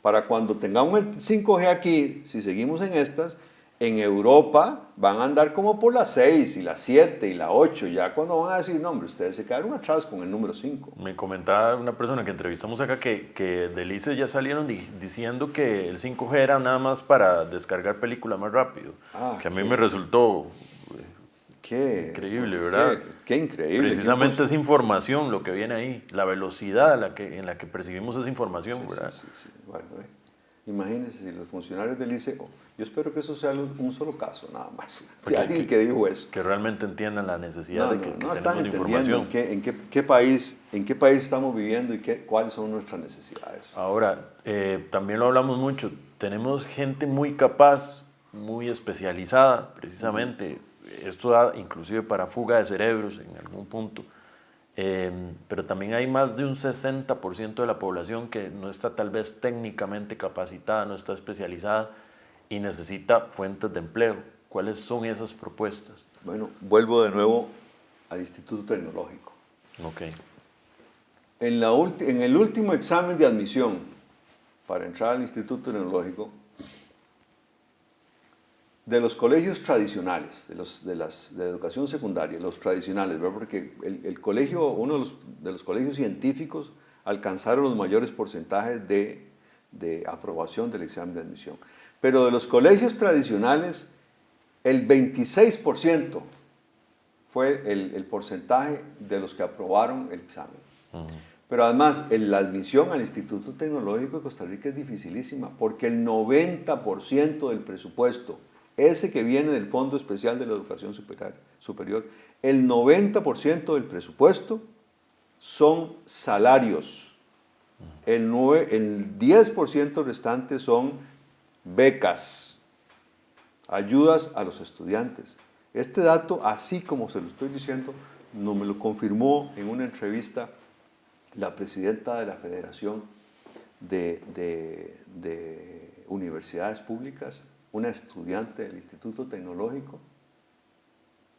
para cuando tengamos el 5G aquí, si seguimos en estas, en Europa van a andar como por las 6 y las 7 y la 8, ya cuando van a decir, no hombre, ustedes se quedaron atrás con el número 5. Me comentaba una persona que entrevistamos acá que del ICE ya salieron diciendo que el 5G era nada más para descargar películas más rápido, que a mí me resultó increíble, ¿verdad? Qué increíble. Precisamente es información lo que viene ahí, la velocidad en la que percibimos esa información, ¿verdad? Sí. Bueno, imagínense si los funcionarios del ICE, yo espero que eso sea un solo caso nada más, de alguien que dijo eso. Que realmente entiendan la necesidad de que no tenemos están de información. en qué país cuáles son nuestras necesidades. Ahora, también lo hablamos mucho, tenemos gente muy capaz, muy especializada, precisamente, esto da inclusive para fuga de cerebros en algún punto. Pero también hay más de un 60% de la población que no está tal vez técnicamente capacitada, no está especializada y necesita fuentes de empleo. ¿Cuáles son esas propuestas? Bueno, vuelvo de nuevo al Instituto Tecnológico. Okay. En el último examen de admisión para entrar al Instituto Tecnológico, de los colegios tradicionales, de educación secundaria, los tradicionales, ¿verdad? Porque uno de los colegios científicos alcanzaron los mayores porcentajes de aprobación del examen de admisión. Pero de los colegios tradicionales, el 26% fue el porcentaje de los que aprobaron el examen. Pero además, la admisión al Instituto Tecnológico de Costa Rica es dificilísima, porque el 90% del presupuesto, ese que viene del Fondo Especial de la Educación Superior, el 90% del presupuesto son salarios. El 10% restante son becas, ayudas a los estudiantes. Este dato, así como se lo estoy diciendo, no me lo confirmó en una entrevista la presidenta de la Federación de Universidades Públicas, una estudiante del Instituto Tecnológico,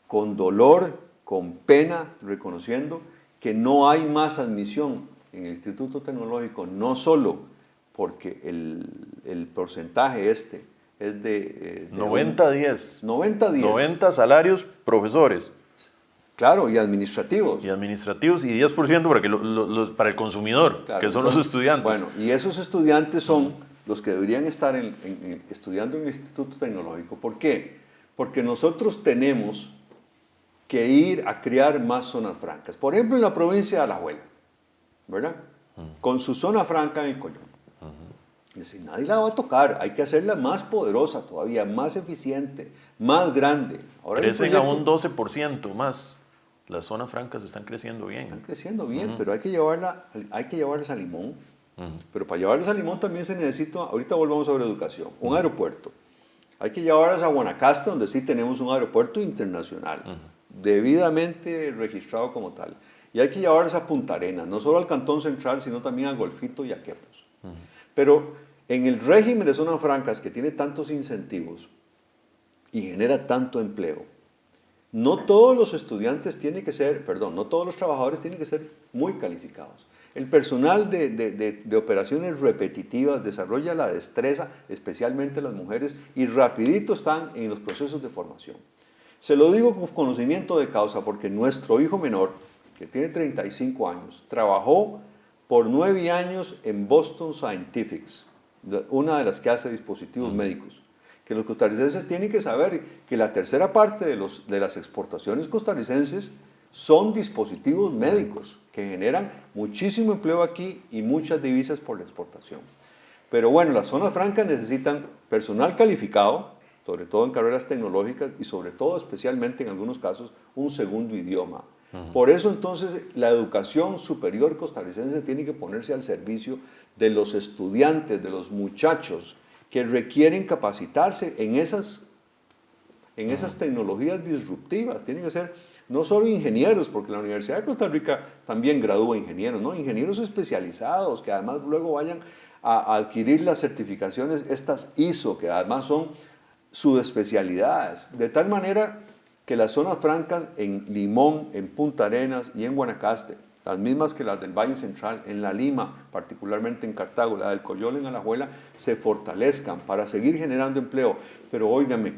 con dolor, con pena, reconociendo que no hay más admisión en el Instituto Tecnológico, no solo porque el porcentaje es de 90-10. 90-10. 90 salarios profesores. Claro, y administrativos. Y administrativos y 10% para el consumidor, claro, que son los estudiantes. Bueno, y esos estudiantes son los que deberían estar estudiando en el Instituto Tecnológico. ¿Por qué? Porque nosotros tenemos que ir a crear más zonas francas. Por ejemplo, en la provincia de Alajuela, ¿verdad? Con su zona franca en el Collón. Es decir, nadie la va a tocar, hay que hacerla más poderosa todavía, más eficiente, más grande. Ahora crecen a un 12% más. Las zonas francas están creciendo bien. Están creciendo bien, pero hay que llevarlas a Limón. Pero para llevarlas a Limón también se necesita, ahorita volvamos sobre educación, un aeropuerto. Hay que llevarlas a Guanacaste, donde sí tenemos un aeropuerto internacional, debidamente registrado como tal. Y hay que llevarlas a Punta Arenas, no solo al Cantón Central, sino también a Golfito y a Quepos. Pero En el régimen de zonas francas que tiene tantos incentivos y genera tanto empleo, no todos los estudiantes tienen que ser, perdón, no todos los trabajadores tienen que ser muy calificados. El personal de operaciones repetitivas desarrolla la destreza, especialmente las mujeres, y rapidito están en los procesos de formación. Se lo digo con conocimiento de causa porque nuestro hijo menor, que tiene 35 años, trabajó por 9 años en Boston Scientific, una de las que hace dispositivos médicos. Que los costarricenses tienen que saber que la tercera parte de las exportaciones costarricenses son dispositivos médicos que generan muchísimo empleo aquí y muchas divisas por la exportación. Pero bueno, las zonas francas necesitan personal calificado, sobre todo en carreras tecnológicas y sobre todo, especialmente en algunos casos, un segundo idioma. Por eso entonces la educación superior costarricense tiene que ponerse al servicio de los estudiantes, de los muchachos que requieren capacitarse en esas tecnologías disruptivas. Tienen que ser no solo ingenieros, porque la Universidad de Costa Rica también gradúa ingenieros, ¿no? Ingenieros especializados que además luego vayan a adquirir las certificaciones, estas ISO, que además son subespecialidades, de tal manera que las zonas francas en Limón, en Punta Arenas y en Guanacaste, las mismas que las del Valle Central, en La Lima, particularmente en Cartago, la del Coyol en Alajuela, se fortalezcan para seguir generando empleo. Pero óigame,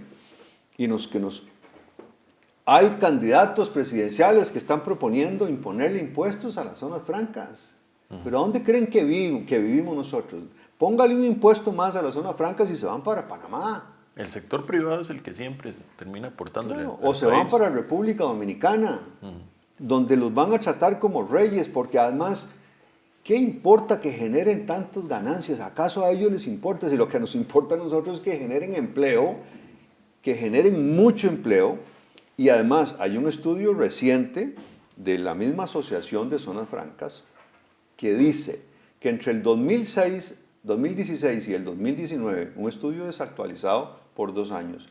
hay candidatos presidenciales que están proponiendo imponerle impuestos a las zonas francas. ¿Pero a dónde creen que vivimos nosotros? Póngale un impuesto más a las zonas francas y se van para Panamá. El sector privado es el que siempre termina aportándole. Claro, o se van para República Dominicana, donde los van a tratar como reyes, porque además, ¿qué importa que generen tantas ganancias? ¿Acaso a ellos les importa? Si lo que nos importa a nosotros es que generen empleo, que generen mucho empleo, y además hay un estudio reciente de la misma Asociación de Zonas Francas que dice que entre el 2016 y el 2019, un estudio desactualizado por 2 años,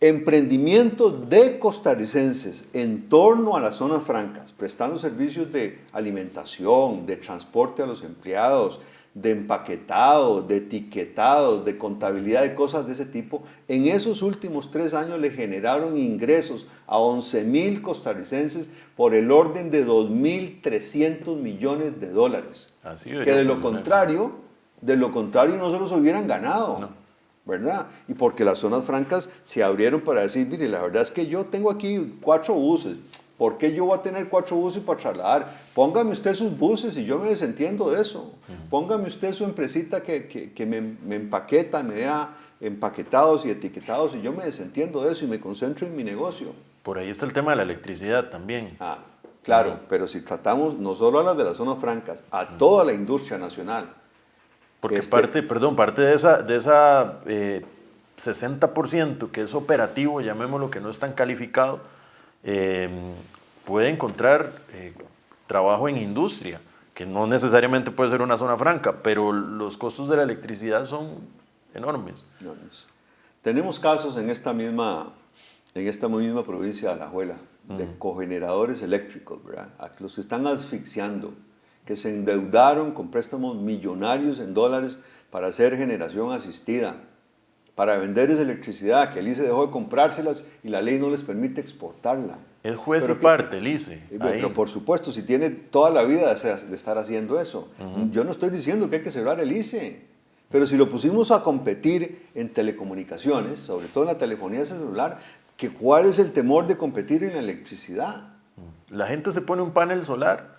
emprendimientos de costarricenses en torno a las zonas francas, prestando servicios de alimentación, de transporte a los empleados, de empaquetado, de etiquetado, de contabilidad de cosas de ese tipo, en esos últimos 3 años le generaron ingresos a 11,000 costarricenses por el orden de 2.300 millones de dólares. Así que de lo contrario no se los hubieran ganado. No. ¿Verdad? Y porque las zonas francas se abrieron para decir, mire, la verdad es que yo tengo aquí 4 buses, ¿por qué yo voy a tener 4 buses para trasladar? Póngame usted sus buses y yo me desentiendo de eso. Póngame usted su empresita que me empaqueta, me da empaquetados y etiquetados y yo me desentiendo de eso y me concentro en mi negocio. Por ahí está el tema de la electricidad también. Claro, pero si tratamos no solo a las de las zonas francas, a toda la industria nacional. Porque parte de esa 60% que es operativo, llamémoslo, que no es tan calificado, puede encontrar trabajo en industria, que no necesariamente puede ser una zona franca, pero los costos de la electricidad son enormes. Tenemos casos en esta misma provincia de Alajuela, de cogeneradores eléctricos, ¿verdad? A los que están asfixiando, que se endeudaron con préstamos millonarios en dólares para hacer generación asistida, para vender esa electricidad, que el ICE dejó de comprárselas y la ley no les permite exportarla. Es juez y parte, el ICE. Pero por supuesto, si tiene toda la vida de estar haciendo eso. Yo no estoy diciendo que hay que cerrar el ICE, pero si lo pusimos a competir en telecomunicaciones, sobre todo en la telefonía celular, ¿cuál es el temor de competir en la electricidad? La gente se pone un panel solar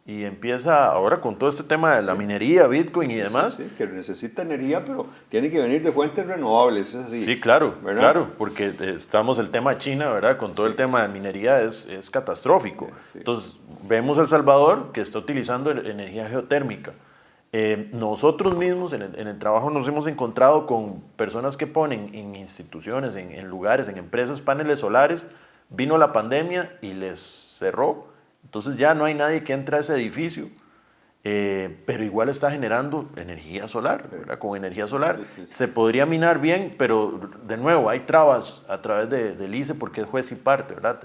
y empieza ahora con todo este tema de la minería, Bitcoin y demás. Sí, que necesita energía, pero tiene que venir de fuentes renovables, es así. Sí, claro, claro, porque estamos el tema China, ¿verdad? Con todo el tema de minería es catastrófico. Entonces, vemos a El Salvador que está utilizando energía geotérmica. Nosotros mismos en el trabajo nos hemos encontrado con personas que ponen en instituciones, en lugares, en empresas, paneles solares. Vino la pandemia y les cerró. Entonces ya no hay nadie que entre a ese edificio, pero igual está generando energía solar, ¿verdad? Con energía solar. Se podría minar bien, pero de nuevo hay trabas a través del ICE porque es juez y parte, ¿verdad?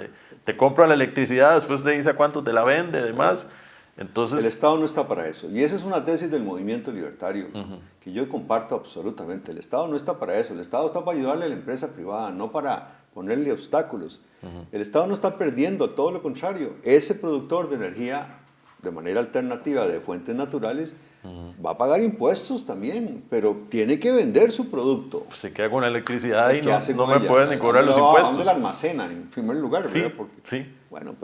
Te compra la electricidad, después te dice a cuánto te la vende, demás. Entonces, el Estado no está para eso. Y esa es una tesis del movimiento libertario que yo comparto absolutamente. El Estado no está para eso. El Estado está para ayudarle a la empresa privada, no para ponerle obstáculos. El Estado no está perdiendo, todo lo contrario. Ese productor de energía de manera alternativa de fuentes naturales va a pagar impuestos también, pero tiene que vender su producto. se queda con la electricidad y ¿Qué hace no con me ella? pueden ni cobrar los ¿Dónde impuestos. la almacena en primer lugar? Sí, ¿verdad? Porque, sí. bueno,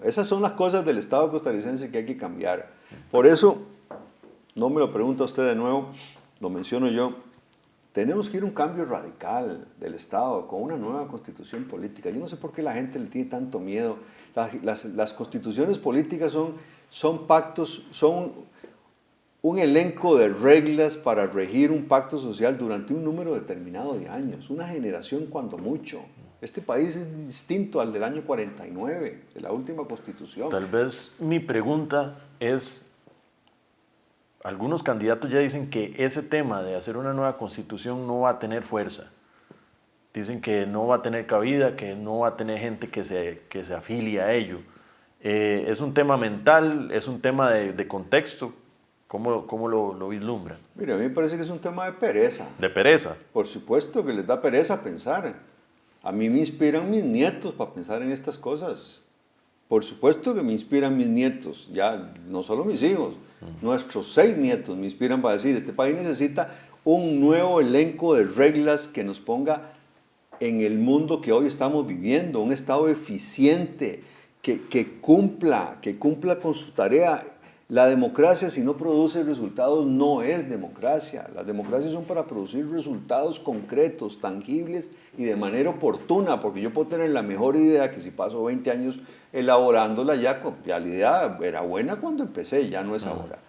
esas son las cosas del Estado costarricense que hay que cambiar. Por eso, no me lo pregunta usted de nuevo, lo menciono yo, tenemos que ir a un cambio radical del Estado con una nueva constitución política. Yo no sé por qué la gente le tiene tanto miedo. Las constituciones políticas son pactos, son un elenco de reglas para regir un pacto social durante un número determinado de años, una generación cuando mucho. Este país es distinto al del año 49, de la última constitución. Tal vez mi pregunta es, algunos candidatos ya dicen que ese tema de hacer una nueva constitución no va a tener fuerza. Dicen que no va a tener cabida, que no va a tener gente que se afilie a ello. Es un tema mental, es un tema de contexto. ¿Cómo lo vislumbra? Mire, a mí me parece que es un tema de pereza. De pereza. Por supuesto que les da pereza pensar. A mí me inspiran mis nietos para pensar en estas cosas. Por supuesto que me inspiran mis nietos, ya no solo mis hijos, nuestros 6 nietos me inspiran para decir, este país necesita un nuevo elenco de reglas que nos ponga en el mundo que hoy estamos viviendo, un Estado eficiente, que cumpla con su tarea. La democracia, si no produce resultados, no es democracia. Las democracias son para producir resultados concretos, tangibles y de manera oportuna, porque yo puedo tener la mejor idea que si paso 20 años elaborándola, ya la idea era buena cuando empecé, ya no es ahora.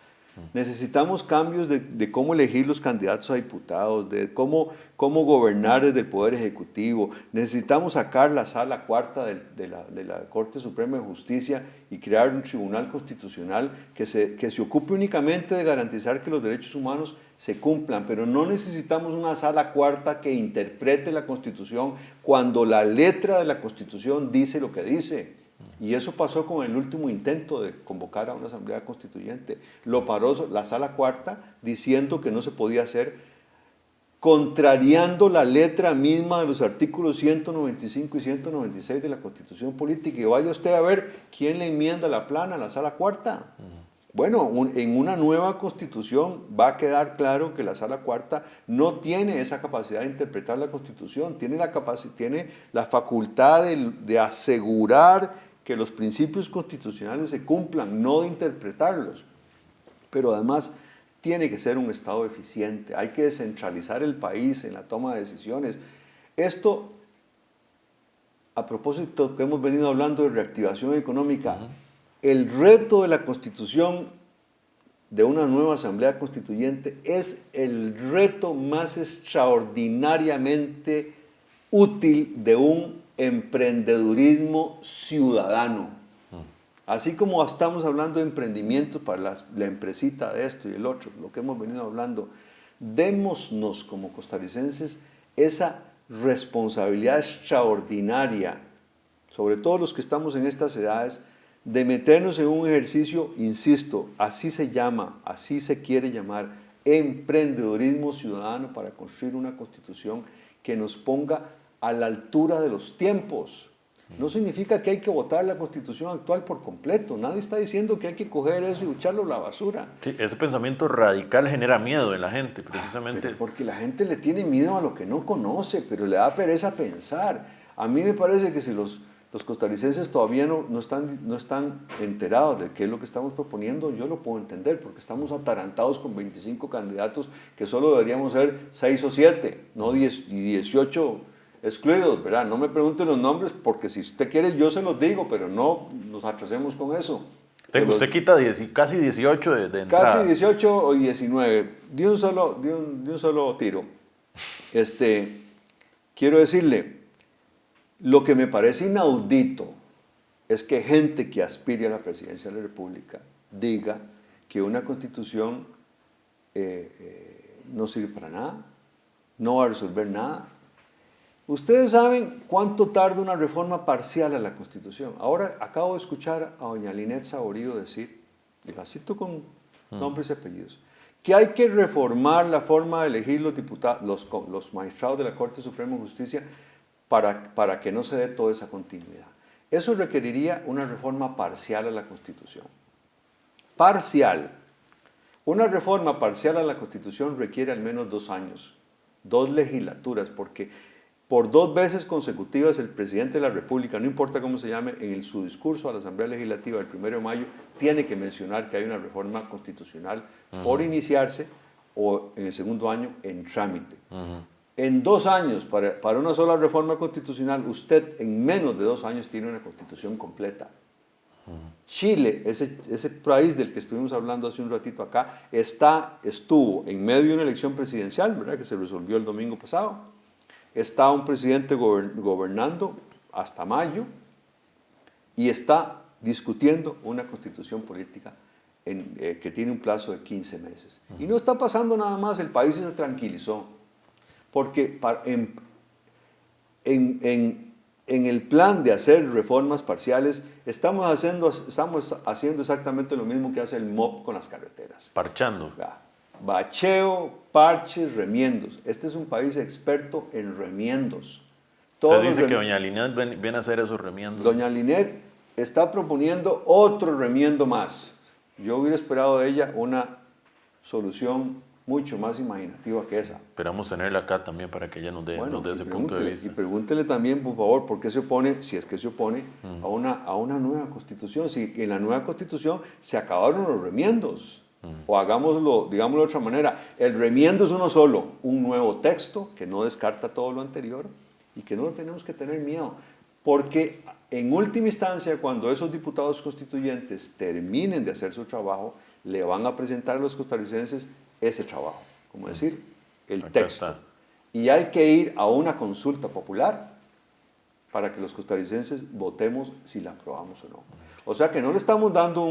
Necesitamos cambios de cómo elegir los candidatos a diputados, de cómo gobernar desde el Poder Ejecutivo. Necesitamos sacar la Sala Cuarta de la Corte Suprema de Justicia y crear un tribunal constitucional que se ocupe únicamente de garantizar que los derechos humanos se cumplan, pero no necesitamos una Sala Cuarta que interprete la Constitución cuando la letra de la Constitución dice lo que dice. Y eso pasó con el último intento de convocar a una asamblea constituyente. Lo paró la Sala Cuarta diciendo que no se podía hacer, contrariando la letra misma de los artículos 195 y 196 de la Constitución Política. Y vaya usted a ver quién le enmienda la plana a la Sala Cuarta. Bueno, en una nueva Constitución va a quedar claro que la Sala Cuarta no tiene esa capacidad de interpretar la Constitución, tiene la facultad de asegurar que los principios constitucionales se cumplan, no de interpretarlos. Pero además tiene que ser un Estado eficiente, hay que descentralizar el país en la toma de decisiones. Esto, a propósito que hemos venido hablando de reactivación económica, el reto de la Constitución de una nueva Asamblea Constituyente es el reto más extraordinariamente útil de un emprendedurismo ciudadano. Así como estamos hablando de emprendimiento para la empresita de esto y el otro, lo que hemos venido hablando, démonos como costarricenses esa responsabilidad extraordinaria, sobre todo los que estamos en estas edades, de meternos en un ejercicio, insisto, así se llama, así se quiere llamar, emprendedurismo ciudadano para construir una constitución que nos ponga a la altura de los tiempos. No significa que hay que votar la constitución actual por completo. Nadie está diciendo que hay que coger eso y echarlo a la basura. Sí, ese pensamiento radical genera miedo en la gente, precisamente. Pero porque la gente le tiene miedo a lo que no conoce, pero le da pereza pensar. A mí me parece que si los costarricenses todavía no están enterados de qué es lo que estamos proponiendo, yo lo puedo entender, porque estamos atarantados con 25 candidatos que solo deberíamos ser 6 o 7, no 10 y 18 excluidos, ¿verdad? No me pregunten los nombres, porque si usted quiere yo se los digo, pero no nos atrasemos con eso. Usted quita casi 18 de entrada. Casi 18 o 19, de un solo tiro. Quiero decirle, lo que me parece inaudito es que gente que aspire a la presidencia de la República diga que una constitución no sirve para nada, no va a resolver nada. Ustedes saben cuánto tarda una reforma parcial a la Constitución. Ahora acabo de escuchar a doña Linet Saborío decir Legacito con nombres y apellidos. Que hay que reformar la forma de elegir los diputados, los magistrados de la Corte Suprema de Justicia para que no se dé toda esa continuidad. Eso requeriría una reforma parcial a la Constitución. Parcial. Una reforma parcial a la Constitución requiere al menos 2 años, 2 legislaturas, porque por 2 veces consecutivas el presidente de la República, no importa cómo se llame, en su discurso a la Asamblea Legislativa del 1 de mayo, tiene que mencionar que hay una reforma constitucional por iniciarse o en el segundo año en trámite. En 2 años, para una sola reforma constitucional, usted en menos de 2 años tiene una constitución completa. Chile, ese país del que estuvimos hablando hace un ratito acá, estuvo en medio de una elección presidencial, ¿verdad?, que se resolvió el domingo pasado. Está un presidente gobernando hasta mayo y está discutiendo una constitución política que tiene un plazo de 15 meses. Y no está pasando nada más, el país se tranquilizó, porque en el plan de hacer reformas parciales estamos haciendo exactamente lo mismo que hace el MOP con las carreteras. Parchando. Bacheo, parches, remiendos. Este es un país experto en remiendos. Usted dice que doña Linet viene a hacer esos remiendos. Doña Linet está proponiendo otro remiendo más. Yo hubiera esperado de ella una solución mucho más imaginativa que esa. Esperamos tenerla acá también para que ella nos dé ese punto de vista. Y pregúntele también, por favor, por qué se opone, si es que se opone, a una nueva constitución. Si en la nueva constitución se acabaron los remiendos. O digámoslo de otra manera, el remiendo es uno solo, un nuevo texto que no descarta todo lo anterior y que no tenemos que tener miedo. Porque en última instancia, cuando esos diputados constituyentes terminen de hacer su trabajo, le van a presentar a los costarricenses ese trabajo, como decir, el texto. Y hay que ir a una consulta popular para que los costarricenses votemos si la aprobamos o no. O sea que no le estamos dando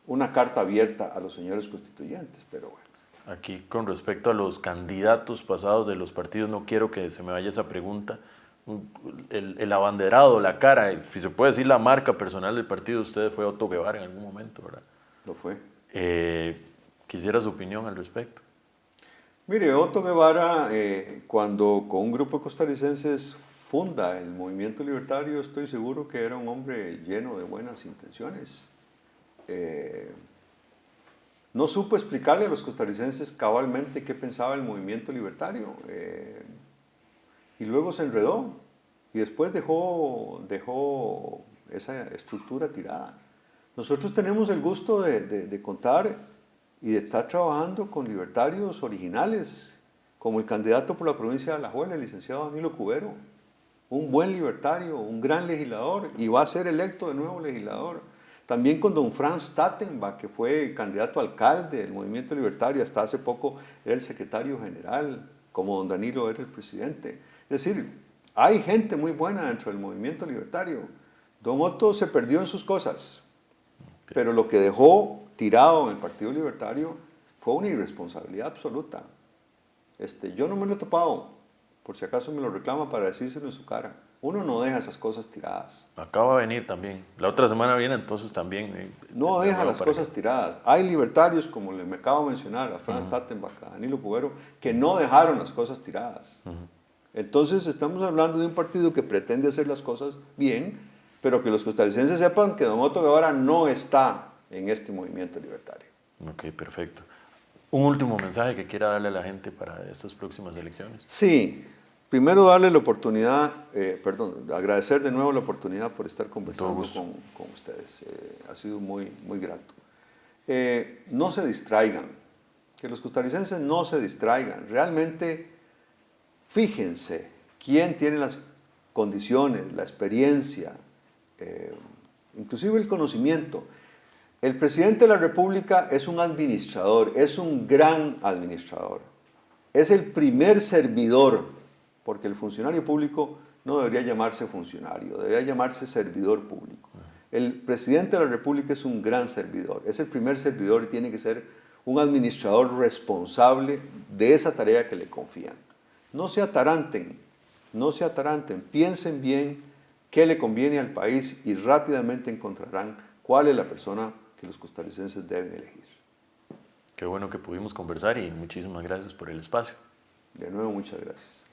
una carta abierta a los señores constituyentes, pero bueno. Aquí, con respecto a los candidatos pasados de los partidos, no quiero que se me vaya esa pregunta. El abanderado, la cara, si se puede decir la marca personal del partido, usted fue Otto Guevara en algún momento, ¿verdad? Lo fue. Quisiera su opinión al respecto. Mire, Otto Guevara, cuando con un grupo de costarricenses funda el movimiento libertario, estoy seguro que era un hombre lleno de buenas intenciones. No supo explicarle a los costarricenses cabalmente qué pensaba el movimiento libertario. Y luego se enredó y después dejó esa estructura tirada. Nosotros tenemos el gusto de contar y de estar trabajando con libertarios originales, como el candidato por la provincia de Alajuela, el licenciado Danilo Cubero, un buen libertario, un gran legislador, y va a ser electo de nuevo legislador. También con don Franz Tattenbach, que fue candidato a alcalde del movimiento libertario, hasta hace poco era el secretario general, como don Danilo era el presidente. Es decir, hay gente muy buena dentro del movimiento libertario. Don Otto se perdió en sus cosas, pero lo que dejó tirado en el Partido Libertario fue una irresponsabilidad absoluta. Yo no me lo he topado, por si acaso me lo reclama para decírselo en su cara. Uno no deja esas cosas tiradas. Acaba de venir también. La otra semana viene, entonces también. No deja las cosas tiradas. Hay libertarios, como me acabo de mencionar, a Franz Tattenbach, a Danilo Cubero, que no dejaron las cosas tiradas. Entonces estamos hablando de un partido que pretende hacer las cosas bien, pero que los costarricenses sepan que don Otto Guevara no está en este movimiento libertario. Ok, perfecto. ¿Un último mensaje que quiera darle a la gente para estas próximas elecciones? Sí, primero darle la oportunidad, agradecer de nuevo la oportunidad por estar conversando con ustedes. Ha sido muy, muy grato. No se distraigan, que los costarricenses no se distraigan. Realmente, fíjense quién tiene las condiciones, la experiencia, inclusive el conocimiento. El presidente de la República es un administrador, es un gran administrador. Es el primer servidor, porque el funcionario público no debería llamarse funcionario, debería llamarse servidor público. El presidente de la República es un gran servidor, es el primer servidor y tiene que ser un administrador responsable de esa tarea que le confían. No se ataranten, piensen bien qué le conviene al país y rápidamente encontrarán cuál es la persona que los costarricenses deben elegir. Qué bueno que pudimos conversar y muchísimas gracias por el espacio. De nuevo, muchas gracias.